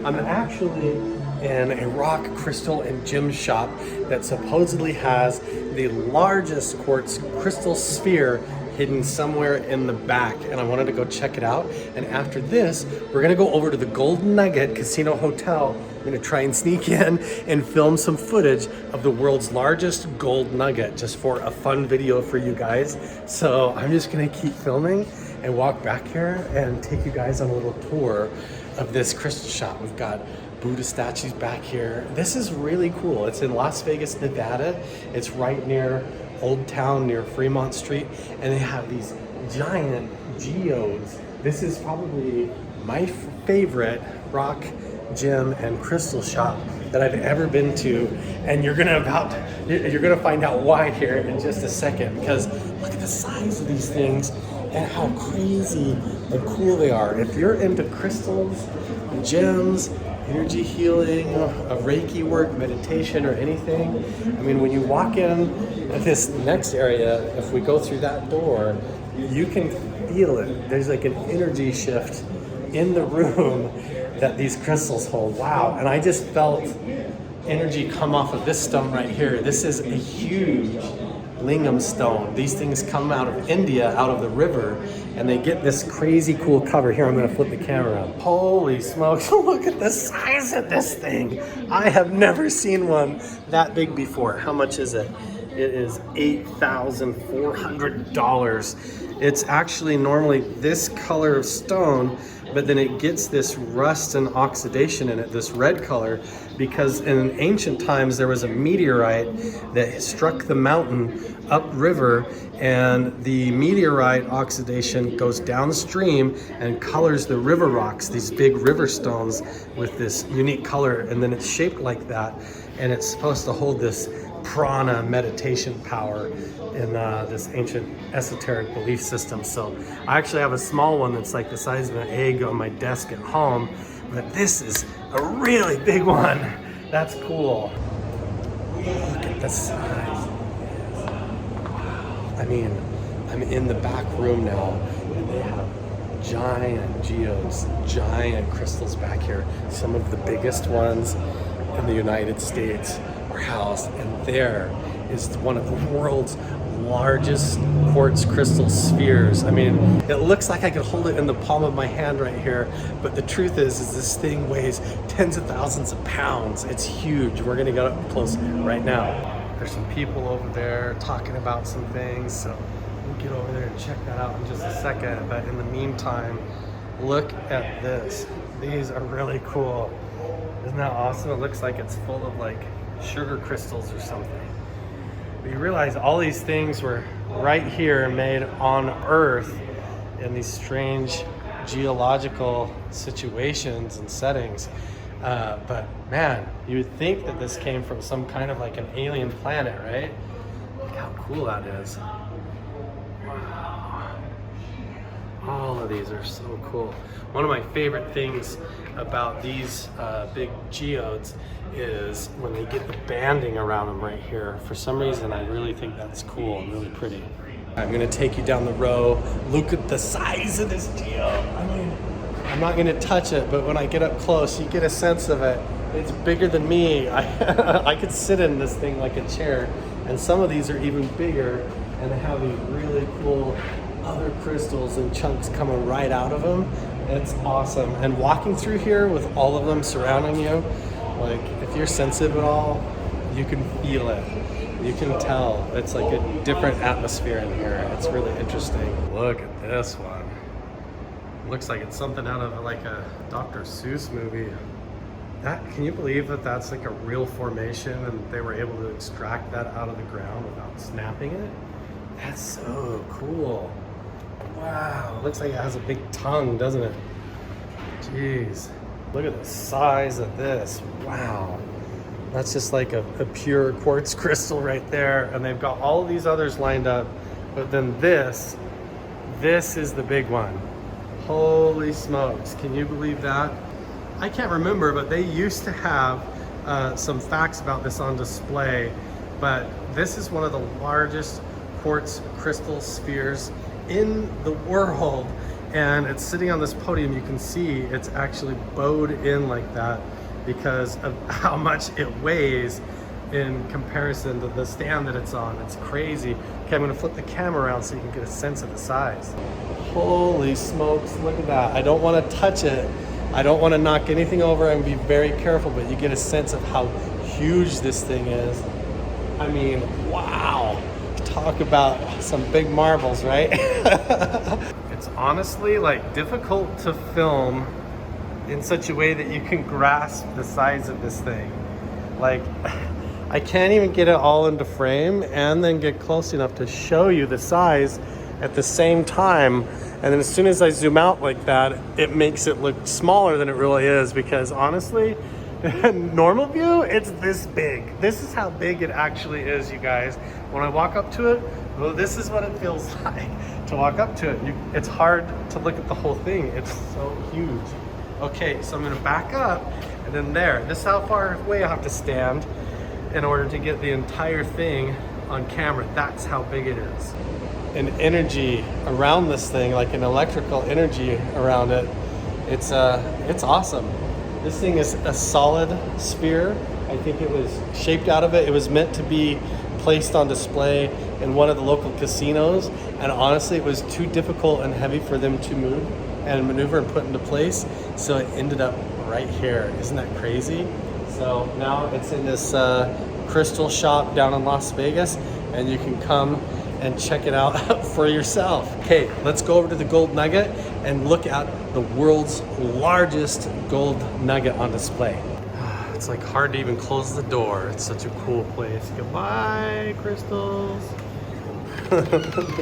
I'm actually in a rock, crystal, and gem shop that supposedly has the largest quartz crystal sphere hidden somewhere in the back, and I wanted to go check it out. And after this, we're gonna go over to the Golden Nugget Casino Hotel. I'm gonna try and sneak in and film some footage of the world's largest gold nugget, just for a fun video for you guys. So I'm just gonna keep filming and walk back here and take you guys on a little tour of this crystal shop. We've got Buddha statues back here. This is really cool. It's in Las Vegas, Nevada. It's right near Old Town, near Fremont Street, and they have these giant geodes. This is probably my favorite rock, gem, and crystal shop that I've ever been to, and you're gonna find out why here in just a second, because look at the size of these things and how crazy and cool they are. If you're into crystals, gems, energy healing, Reiki work, meditation, or anything, I mean, when you walk in at this next area, if we go through that door, you can feel it. There's like an energy shift in the room that these crystals hold. Wow, and I just felt energy come off of this stone right here. This is a huge lingam stone. These things come out of India, out of the river, and they get this crazy cool cover. Here, I'm gonna flip the camera up. Holy smokes, look at the size of this thing. I have never seen one that big before. How much is it? It is $8,400. It's actually normally this color of stone, but then it gets this rust and oxidation in it, this red color, because in ancient times there was a meteorite that struck the mountain upriver, and the meteorite oxidation goes downstream and colors the river rocks, these big river stones, with this unique color, and then it's shaped like that, and it's supposed to hold this prana meditation power in this ancient esoteric belief system. So I actually have a small one that's like the size of an egg on my desk at home, but this is a really big one. That's cool. Look at the size. I mean, I'm in the back room now, and they have giant geodes, giant crystals back here. Some of the biggest ones in the United States are housed, and there is one of the world's largest quartz crystal spheres. I mean, it looks like I could hold it in the palm of my hand right here, but the truth is this thing weighs tens of thousands of pounds. It's huge. We're gonna get up close right now. There's some people over there talking about some things, so we'll get over there and check that out in just a second. But in the meantime, look at this. These are really cool. Isn't that awesome? It looks like it's full of like sugar crystals or something. But you realize all these things were right here, made on Earth in these strange geological situations and settings. But man, you would think that this came from some kind of like an alien planet, right? Look how cool that is. Wow. All of these are so cool. One of my favorite things about these big geodes is when they get the banding around them right here. For some reason, I really think that's cool and really pretty. I'm gonna take you down the row. Look at the size of this geode. I mean, I'm not gonna touch it, but when I get up close, you get a sense of it. It's bigger than me. I could sit in this thing like a chair, and some of these are even bigger, and they have these really cool other crystals and chunks coming right out of them. It's awesome. And walking through here with all of them surrounding you, like if you're sensitive at all, you can feel it. You can tell. It's like a different atmosphere in here. It's really interesting. Look at this one. Looks like it's something out of like a Dr. Seuss movie. Can you believe that that's like a real formation and they were able to extract that out of the ground without snapping it? That's so cool. Wow, looks like it has a big tongue, doesn't it? Jeez, look at the size of this. Wow, that's just like a pure quartz crystal right there. And they've got all of these others lined up, but then this is the big one. Holy smokes, can you believe that? I can't remember, but they used to have some facts about this on display, but this is one of the largest quartz crystal spheres in the world, and it's sitting on this podium. You can see it's actually bowed in like that because of how much it weighs in comparison to the stand that it's on. It's crazy. Okay, I'm gonna flip the camera around so you can get a sense of the size. Holy smokes, look at that. I don't wanna touch it. I don't wanna knock anything over and be very careful, but you get a sense of how huge this thing is. I mean, wow. Talk about some big marbles, right? It's honestly like difficult to film in such a way that you can grasp the size of this thing. Like, I can't even get it all into frame and then get close enough to show you the size at the same time. And then as soon as I zoom out like that, it makes it look smaller than it really is, because honestly, normal view, it's this big. This is how big it actually is, you guys. When I walk up to it, well, this is what it feels like to walk up to it. It's hard to look at the whole thing. It's so huge. Okay, so I'm gonna back up, and then there. This is how far away I have to stand in order to get the entire thing on camera. That's how big it is. An energy around this thing, like an electrical energy around it. It's awesome. This thing is a solid sphere. I think it was shaped out of it. It was meant to be placed on display in one of the local casinos, and honestly, it was too difficult and heavy for them to move and maneuver and put into place, so it ended up right here. Isn't that crazy? So now it's in this crystal shop down in Las Vegas, and you can come and check it out for yourself. Okay, let's go over to the gold nugget and look at the world's largest gold nugget on display. It's like hard to even close the door. It's such a cool place. Goodbye, crystals.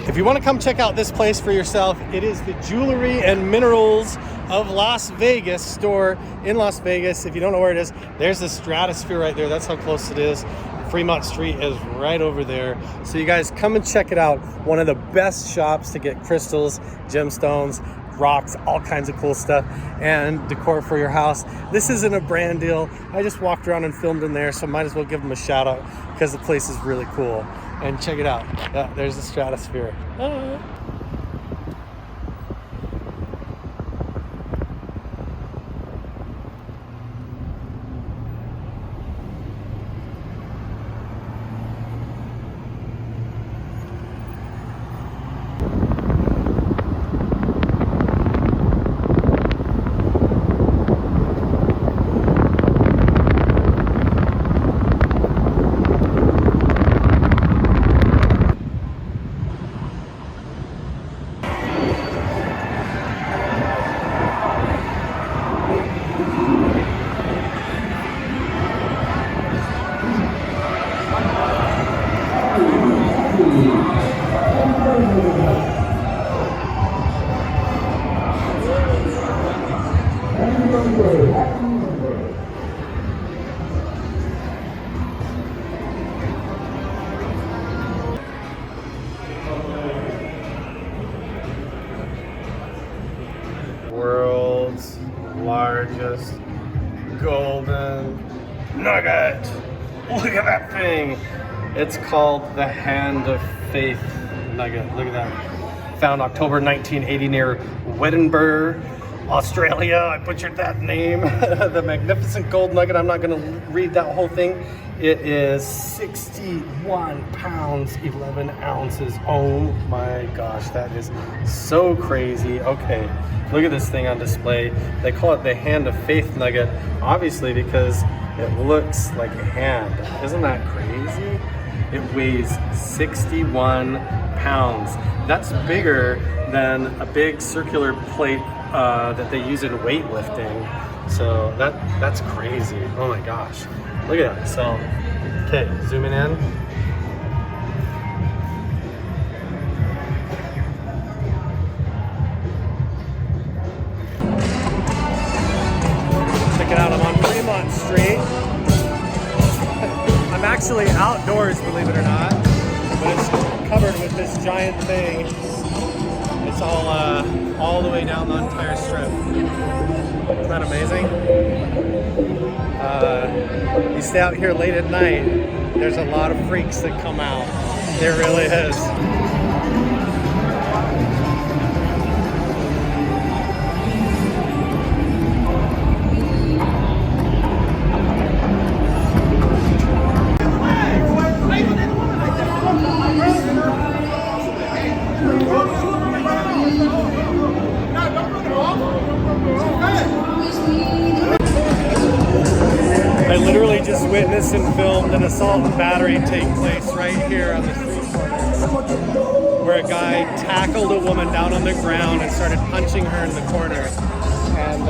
If you want to come check out this place for yourself, it is the Jewelry and Minerals of Las Vegas store in Las Vegas. If you don't know where it is, there's the Stratosphere right there. That's how close it is. Fremont Street is right over there. So you guys come and check it out. One of the best shops to get crystals, gemstones, rocks, all kinds of cool stuff, and decor for your house. This isn't a brand deal. I just walked around and filmed in there, so might as well give them a shout out because the place is really cool. And check it out. Yeah, there's the Stratosphere. World's largest golden nugget. Look at that thing. It's called the Hand of Faith nugget. Look at that. Found October 1980 near Weddenburg, Australia. I butchered that name. The magnificent gold nugget. I'm not going to read that whole thing. It is 61 pounds, 11 ounces. Oh my gosh, that is so crazy. Okay, look at this thing on display. They call it the Hand of Faith nugget, obviously because it looks like a hand. Isn't that crazy? It weighs 61 pounds. That's bigger than a big circular plate that they use in weightlifting. So that's crazy. Oh my gosh. Look at that. So, okay, zooming in. Check it out, I'm on Fremont Street. I'm actually outdoors, believe it or not, but it's covered with this giant thing. It's all the way down the entire strip. Isn't that amazing? You stay out here late at night, there's a lot of freaks that come out. There really is. I literally just witnessed and filmed an assault and battery take place right here on the street corner, where a guy tackled a woman down on the ground and started punching her in the corner. And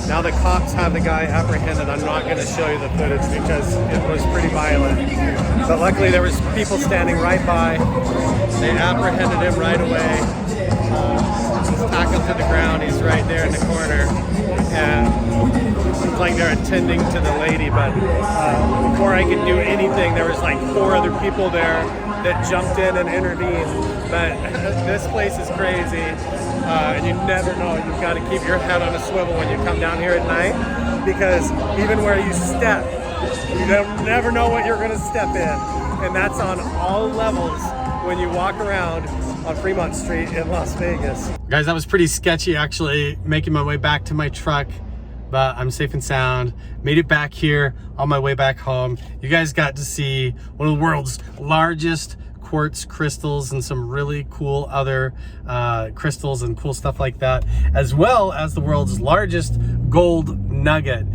now the cops have the guy apprehended. I'm not going to show you the footage because it was pretty violent. But luckily there was people standing right by. They apprehended him right away. He's tackled to the ground. He's right there in the corner. And it seems like they're attending to the lady. But before I could do anything, there was like 4 other people there that jumped in and intervened. But this place is crazy. And you never know. You've got to keep your head on a swivel when you come down here at night, because even where you step, you never know what you're going to step in. And that's on all levels when you walk around on Fremont Street in Las Vegas. Guys, that was pretty sketchy actually, making my way back to my truck, but I'm safe and sound. Made it back here on my way back home. You guys got to see one of the world's largest quartz crystals and some really cool other crystals and cool stuff like that, as well as the world's largest gold nugget.